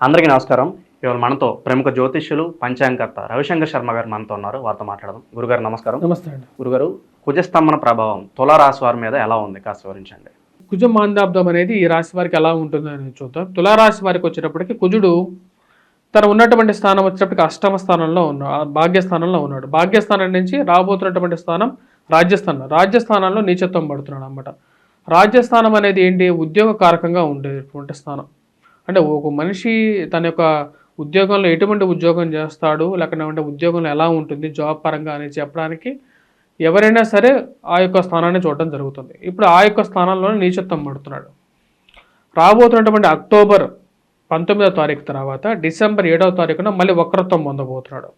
అందరికీ నమస్కారం. ఇవాళ మనతో ప్రముఖ జ్యోతిష్యులు, పంచాంగకర్త రవిశంకర్ శర్మ గారు మనతో ఉన్నారు. వారితో మాట్లాడదాం. గురుగారు నమస్కారం. నమస్తే అండి. గురుగారు, కుజస్తంభన ప్రభావం తులారాశి వారి మీద ఎలా ఉంది కాస్త వివరించండి. కుజ మాందాబ్దం అనేది ఈ రాశి వారికి ఎలా ఉంటుందని చూద్దాం. తులారాశి వారికి వచ్చేటప్పటికి కుజుడు తను ఉన్నటువంటి స్థానం వచ్చేటప్పటికి అష్టమ స్థానంలో ఉన్నాడు, భాగ్యస్థానంలో ఉన్నాడు. భాగ్యస్థానం నుంచి రాబోతున్నటువంటి స్థానం రాజ్యస్థానం. రాజ్యస్థానంలో నీచత్వం పడుతున్నాడు అన్నమాట. రాజ్యస్థానం అనేది ఏంటి? ఉద్యోగ కారకంగా ఉండేటువంటి స్థానం. అంటే ఒక మనిషి తన యొక్క ఉద్యోగంలో ఎటువంటి ఉద్యోగం చేస్తాడు, లేకపోతే ఉద్యోగంలో ఎలా ఉంటుంది జాబ్ పరంగా అని చెప్పడానికి ఎవరైనా సరే ఆ యొక్క స్థానాన్ని చూడటం జరుగుతుంది. ఇప్పుడు ఆ యొక్క స్థానంలోనే నీచత్వం పడుతున్నాడు. రాబోతున్నటువంటి అక్టోబర్ 19వ తారీఖు తర్వాత డిసెంబర్ 7వ తారీఖున మళ్ళీ వక్రత్వం పొందబోతున్నాడు.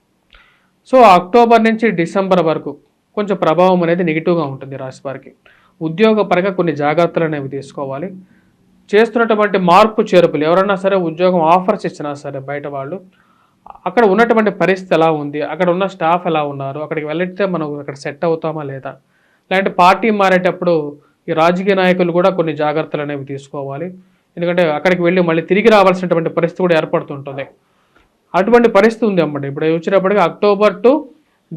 సో అక్టోబర్ నుంచి డిసెంబర్ వరకు కొంచెం ప్రభావం అనేది నెగిటివ్గా ఉంటుంది రాశి వారికి. ఉద్యోగ పరంగా కొన్ని జాగ్రత్తలు అనేవి తీసుకోవాలి. చేస్తున్నటువంటి మార్పు చేర్పులు ఎవరైనా సరే ఉద్యోగం ఆఫర్స్ ఇచ్చినా సరే బయట వాళ్ళు అక్కడ ఉన్నటువంటి పరిస్థితి ఎలా ఉంది, అక్కడ ఉన్న స్టాఫ్ ఎలా ఉన్నారు, అక్కడికి వెళ్తే మనం అక్కడ సెట్ అవుతామా లేదా, లేదంటే పార్టీ మారేటప్పుడు ఈ రాజకీయ నాయకులు కూడా కొన్ని జాగ్రత్తలు అనేవి తీసుకోవాలి. ఎందుకంటే అక్కడికి వెళ్ళి మళ్ళీ తిరిగి రావాల్సినటువంటి పరిస్థితి కూడా ఏర్పడుతుంటుంది. అటువంటి పరిస్థితి ఉంది అన్నమాట. ఇప్పుడు వచ్చేటప్పటికి అక్టోబర్ టు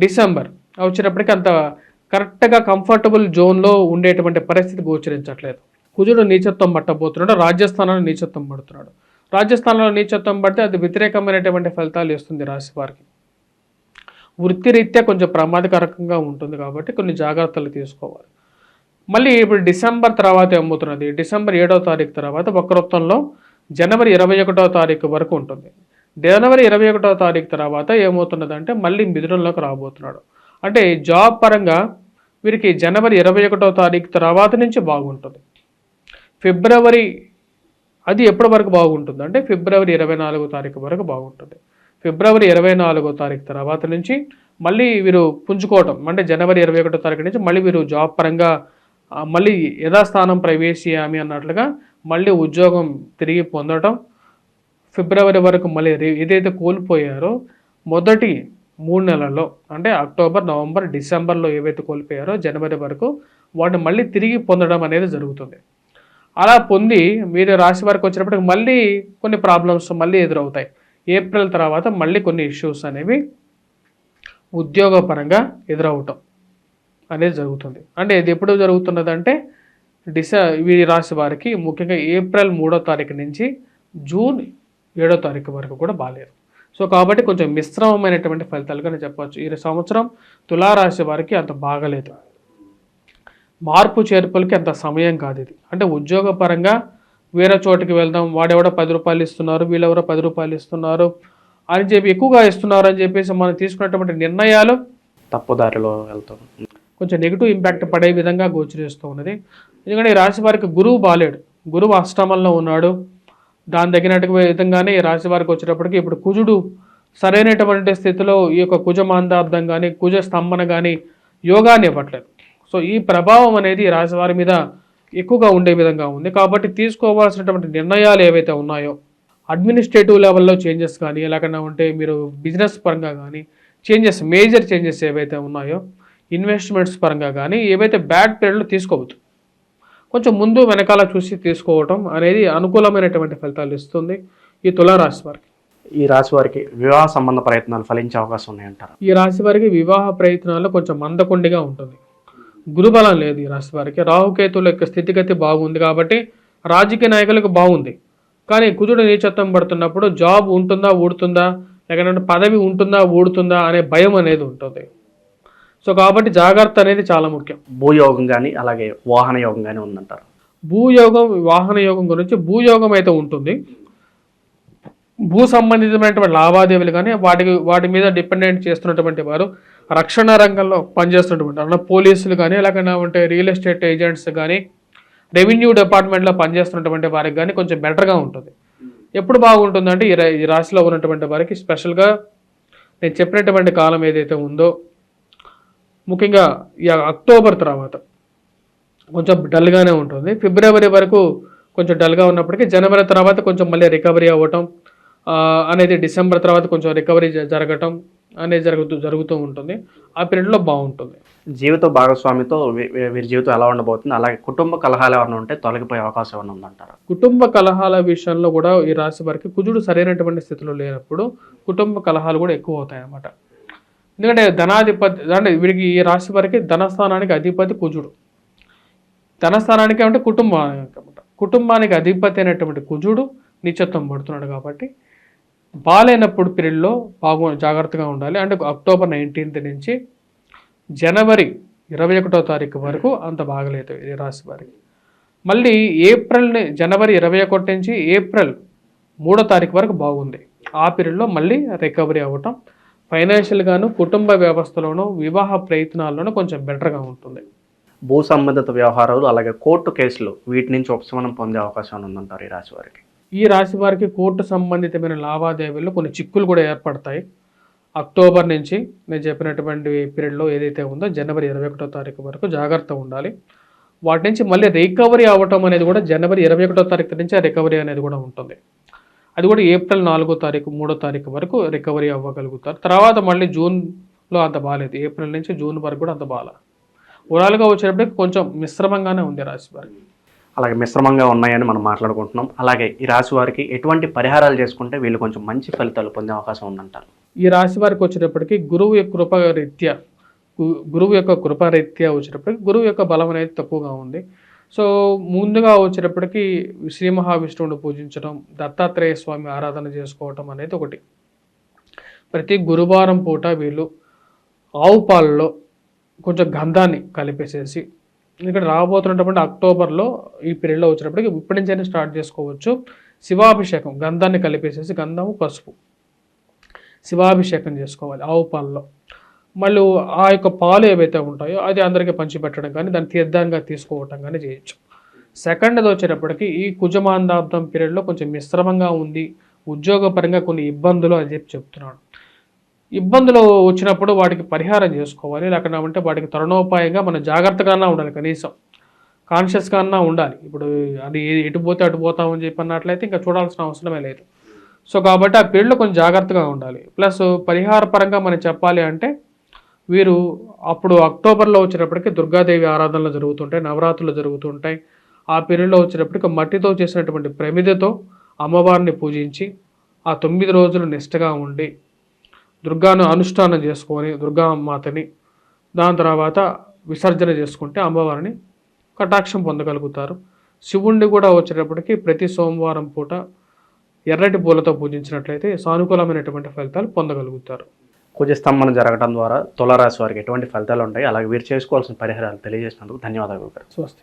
డిసెంబర్ వచ్చేటప్పటికి అంత కరెక్ట్గా కంఫర్టబుల్ జోన్లో ఉండేటువంటి పరిస్థితి గోచరించట్లేదు. కుజుడు నీచత్వం పట్టబోతున్నాడు, రాజ్యస్థానంలో నీచత్వం పడుతున్నాడు. రాజ్యస్థానంలో నీచత్వం పడితే అది వ్యతిరేకమైనటువంటి ఫలితాలు ఇస్తుంది రాశి వారికి. వృత్తిరీత్యా కొంచెం ప్రమాదకరంగా ఉంటుంది కాబట్టి కొన్ని జాగ్రత్తలు తీసుకోవాలి. మళ్ళీ ఇప్పుడు డిసెంబర్ తర్వాత ఏమవుతున్నది, డిసెంబర్ 7వ తారీఖు తర్వాత వక్రత్వంలో జనవరి 21వ తారీఖు వరకు ఉంటుంది. జనవరి 21వ తారీఖు తర్వాత ఏమవుతున్నదంటే మళ్ళీ మిథునంలోకి రాబోతున్నాడు. అంటే జాబ్ పరంగా వీరికి జనవరి 21వ తారీఖు తర్వాత నుంచి బాగుంటుంది. ఫిబ్రవరి అది ఎప్పటి వరకు బాగుంటుంది అంటే ఫిబ్రవరి 24వ తారీఖు వరకు బాగుంటుంది. ఫిబ్రవరి 24వ తారీఖు తర్వాత నుంచి మళ్ళీ వీరు పుంజుకోవటం, అంటే జనవరి 21వ తారీఖు నుంచి మళ్ళీ వీరు జాబ్ పరంగా మళ్ళీ యథాస్థానం ప్రవేశియామి అన్నట్లుగా మళ్ళీ ఉద్యోగం తిరిగి పొందటం. ఫిబ్రవరి వరకు మళ్ళీ ఏదైతే కోల్పోయారో మొదటి 3 నెలల్లో అంటే అక్టోబర్, నవంబర్, డిసెంబర్లో ఏవైతే కోల్పోయారో జనవరి వరకు వాటిని మళ్ళీ తిరిగి పొందడం అనేది జరుగుతుంది. అలా పొంది మీరు రాశి వారికి వచ్చినప్పటికి మళ్ళీ కొన్ని ప్రాబ్లమ్స్ మళ్ళీ ఎదురవుతాయి. ఏప్రిల్ తర్వాత మళ్ళీ కొన్ని ఇష్యూస్ అనేవి ఉద్యోగపరంగా ఎదురవటం అనేది జరుగుతుంది. అంటే ఇది ఎప్పుడు జరుగుతున్నదంటే ఈ రాశి వారికి ముఖ్యంగా ఏప్రిల్ 3వ తారీఖు నుంచి జూన్ 7వ తారీఖు వరకు కూడా బాగాలేదు. సో కాబట్టి కొంచెం మిశ్రమమైనటువంటి ఫలితాలుగా చెప్పవచ్చు. ఈ సంవత్సరం తులారాశి వారికి అంత బాగలేదు. మార్పు చేర్పులకి అంత సమయం కాదు ఇది. అంటే ఉద్యోగపరంగా వేరే చోటికి వెళ్దాం, వాడెవడో 10 రూపాయలు ఇస్తున్నారు, వీళ్ళెవరో 10 రూపాయలు ఇస్తున్నారు అని చెప్పి ఎక్కువగా ఇస్తున్నారు అని చెప్పేసి మనం తీసుకున్నటువంటి నిర్ణయాలు తప్పుదారిలో వెళ్తాం, కొంచెం నెగిటివ్ ఇంపాక్ట్ పడే విధంగా గోచరిస్తూ ఉన్నది. ఎందుకంటే ఈ రాశి వారికి గురువు బాలేడు, గురువు అష్టమంలో ఉన్నాడు. దాని తగినట్టు విధంగానే ఈ రాశి వారికి వచ్చేటప్పటికి ఇప్పుడు కుజుడు సరైనటువంటి స్థితిలో ఈ యొక్క కుజ మాందాబ్దం కానీ కుజ స్తంభన కానీ యోగాన్ని ఇవ్వట్లేదు. సో ఈ ప్రభావం అనేది ఈ రాశి వారి మీద ఎక్కువగా ఉండే విధంగా ఉంది. కాబట్టి తీసుకోవాల్సినటువంటి నిర్ణయాలు ఏవైతే ఉన్నాయో అడ్మినిస్ట్రేటివ్ లెవెల్లో చేంజెస్ కానీ లేకుండా ఉంటే మీరు బిజినెస్ పరంగా కానీ చేంజెస్, మేజర్ చేంజెస్ ఏవైతే ఉన్నాయో ఇన్వెస్ట్మెంట్స్ పరంగా కానీ ఏవైతే బ్యాడ్ పీరియడ్లో తీసుకోవచ్చు, కొంచెం ముందు వెనకాల చూసి తీసుకోవటం అనేది అనుకూలమైనటువంటి ఫలితాలు ఇస్తుంది ఈ తులారాశి వారికి. ఈ రాశి వారికి వివాహ సంబంధ ప్రయత్నాలు ఫలించే అవకాశం ఉన్నాయంటారు. ఈ రాశి వారికి వివాహ ప్రయత్నాల్లో కొంచెం మందకొండిగా ఉంటుంది. గురుబలం లేదు ఈ రాశి వారికి. రాహుకేతుల యొక్క స్థితిగతి బాగుంది కాబట్టి రాజకీయ నాయకులకు బాగుంది. కానీ కుజుడు నీచత్వం పడుతున్నప్పుడు జాబ్ ఉంటుందా ఊడుతుందా, లేకపోతే పదవి ఉంటుందా ఊడుతుందా అనే భయం అనేది ఉంటుంది. సో కాబట్టి జాగ్రత్త అనేది చాలా ముఖ్యం. భూయోగం కానీ అలాగే వాహన యోగం కానీ ఉందంటారు. భూయోగం, వాహన యోగం గురించి భూయోగం అయితే ఉంటుంది. భూ సంబంధితమైనటువంటి లావాదేవీలు కానీ వాటి మీద డిపెండెంట్ చేస్తున్నటువంటి వారు, రక్షణ రంగంలో పనిచేస్తున్నటువంటి అన్న పోలీసులు కానీ లేకపోతే ఉంటే రియల్ ఎస్టేట్ ఏజెంట్స్ కానీ రెవెన్యూ డిపార్ట్మెంట్లో పనిచేస్తున్నటువంటి వారికి కానీ కొంచెం బెటర్గా ఉంటుంది. ఎప్పుడు బాగుంటుందంటే ఈ రాశిలో ఉన్నటువంటి వారికి స్పెషల్గా నేను చెప్పినటువంటి కాలం ఏదైతే ఉందో ముఖ్యంగా ఈ అక్టోబర్ తర్వాత కొంచెం డల్గానే ఉంటుంది. ఫిబ్రవరి వరకు కొంచెం డల్గా ఉన్నప్పటికీ జనవరి తర్వాత కొంచెం మళ్ళీ రికవరీ అవ్వటం అనేది, డిసెంబర్ తర్వాత కొంచెం రికవరీ జరగటం అనేది జరుగుతూ ఉంటుంది. ఆ పీరియడ్లో బాగుంటుంది. జీవిత భాగస్వామితో వీరి జీవితం ఎలా ఉండబోతుంది, అలాగే కుటుంబ కలహాలు ఏమైనా ఉంటే తొలగిపోయే అవకాశం ఏమైనా ఉందంటారా? కుటుంబ కలహాల విషయంలో కూడా ఈ రాశి వారికి కుజుడు సరైనటువంటి స్థితిలో లేనప్పుడు కుటుంబ కలహాలు కూడా ఎక్కువ అవుతాయి అన్నమాట. ఎందుకంటే ధనాధిపతి అంటే వీడికి ఈ రాశి వారికి ధనస్థానానికి అధిపతి కుజుడు. ధనస్థానానికి అంటే కుటుంబానికి అన్నమాట. కుటుంబానికి అధిపతి అయినటువంటి కుజుడు నీచత్వం పడుతున్నాడు కాబట్టి బాగాలేనప్పుడు పీరియడ్లో జాగ్రత్తగా ఉండాలి. అంటే అక్టోబర్ 19th నుంచి జనవరి 21వ తారీఖు వరకు అంత బాగలేదు ఈ రాశి వారికి. మళ్ళీ జనవరి 21 నుంచి ఏప్రిల్ 3వ తారీఖు వరకు బాగుంది. ఆ పీరియడ్లో మళ్ళీ రికవరీ అవ్వటం, ఫైనాన్షియల్గాను కుటుంబ వ్యవస్థలోనూ వివాహ ప్రయత్నాల్లోనూ కొంచెం బెటర్గా ఉంటుంది. భూ సంబంధిత వ్యవహారాలు అలాగే కోర్టు కేసులు వీటి నుంచి ఉపశమనం పొందే అవకాశం ఉందంటారు ఈ రాశి వారికి? ఈ రాశి వారికి కోర్టు సంబంధితమైన లావాదేవీల్లో కొన్ని చిక్కులు కూడా ఏర్పడతాయి. అక్టోబర్ నుంచి నేను చెప్పినటువంటి పీరియడ్లో ఏదైతే ఉందో జనవరి 21వ తారీఖు వరకు జాగ్రత్త ఉండాలి. వాటి నుంచి మళ్ళీ రికవరీ అవ్వటం అనేది కూడా జనవరి 21వ తారీఖు నుంచి ఆ రికవరీ అనేది కూడా ఉంటుంది. అది కూడా ఏప్రిల్ 4వ తారీఖు 3వ తారీఖు వరకు రికవరీ అవ్వగలుగుతారు. తర్వాత మళ్ళీ జూన్లో అంత బాగాలేదు. ఏప్రిల్ నుంచి జూన్ వరకు కూడా అంత బాగా. ఓవరాల్గా వచ్చేటప్పటికి కొంచెం మిశ్రమంగానే ఉంది రాశి వారికి. అలాగే మిశ్రమంగా ఉన్నాయని మనం మాట్లాడుకుంటున్నాం. అలాగే ఈ రాశి వారికి ఎటువంటి పరిహారాలు చేసుకుంటే వీళ్ళు కొంచెం మంచి ఫలితాలు పొందే అవకాశం ఉందంటారు? ఈ రాశి వారికి వచ్చేటప్పటికి గురువు యొక్క కృపరీత్యా వచ్చేటప్పటికి గురువు యొక్క బలం అనేది తక్కువగా ఉంది. సో ముందుగా వచ్చేటప్పటికి శ్రీ మహావిష్ణువుని పూజించడం, దత్తాత్రేయ స్వామి ఆరాధన చేసుకోవటం అనేది ఒకటి. ప్రతి గురువారం పూట వీళ్ళు ఆవు పాలలో కొంచెం గంధాన్ని కలిపేసేసి, ఇక్కడ రాబోతున్నటువంటి అక్టోబర్లో ఈ పీరియడ్లో వచ్చినప్పటికీ ఇప్పటి నుంచైనా స్టార్ట్ చేసుకోవచ్చు. శివాభిషేకం, గంధాన్ని కలిపేసేసి గంధము పసుపు శివాభిషేకం చేసుకోవాలి ఆవు పాలలో. మళ్ళీ ఆ యొక్క పాలు ఏవైతే ఉంటాయో అది అందరికీ పంచిపెట్టడం కానీ దాన్ని తీర్థంగా తీసుకోవటం కానీ చేయొచ్చు. సెకండ్ది వచ్చేటప్పటికి ఈ కుజమాందాబ్దం పీరియడ్లో కొంచెం మిశ్రమంగా ఉంది, ఉద్యోగపరంగా కొన్ని ఇబ్బందులు అని చెప్తున్నాడు. ఇబ్బందులు వచ్చినప్పుడు వాటికి పరిహారం చేసుకోవాలి. లేకపోతే వాటికి తరుణోపాయంగా మనం జాగ్రత్తగానే ఉండాలి, కనీసం కాన్షియస్గానే ఉండాలి. ఇప్పుడు అది ఎటు పోతే అటు పోతామని చెప్పినట్లయితే ఇంకా చూడాల్సిన అవసరమే లేదు. సో కాబట్టి ఆ పీరియడ్లో కొంచెం జాగ్రత్తగా ఉండాలి. ప్లస్ పరిహార పరంగా మనం చెప్పాలి అంటే వీరు అప్పుడు అక్టోబర్లో వచ్చేటప్పటికి దుర్గాదేవి ఆరాధనలు జరుగుతుంటాయి, నవరాత్రులు జరుగుతుంటాయి. ఆ పీరియడ్లో వచ్చేటప్పటికి మట్టితో చేసినటువంటి ప్రమిదతో అమ్మవారిని పూజించి ఆ 9 రోజులు నిష్టగా ఉండి దుర్గాను అనుష్ఠానం చేసుకొని దుర్గామాతని దాని తర్వాత విసర్జన చేసుకుంటే అమ్మవారిని కటాక్షం పొందగలుగుతారు. శివుణ్ణి కూడా వచ్చేటప్పటికి ప్రతి సోమవారం పూట ఎర్రటి పూలతో పూజించినట్లయితే సానుకూలమైనటువంటి ఫలితాలు పొందగలుగుతారు. కుజస్తంభన జరగడం ద్వారా తులారాశి వారికి ఎటువంటి ఫలితాలు ఉంటాయి, అలాగే వీరు చేసుకోవాల్సిన పరిహారాలు తెలియజేసినందుకు ధన్యవాదాలు. స్వస్తి.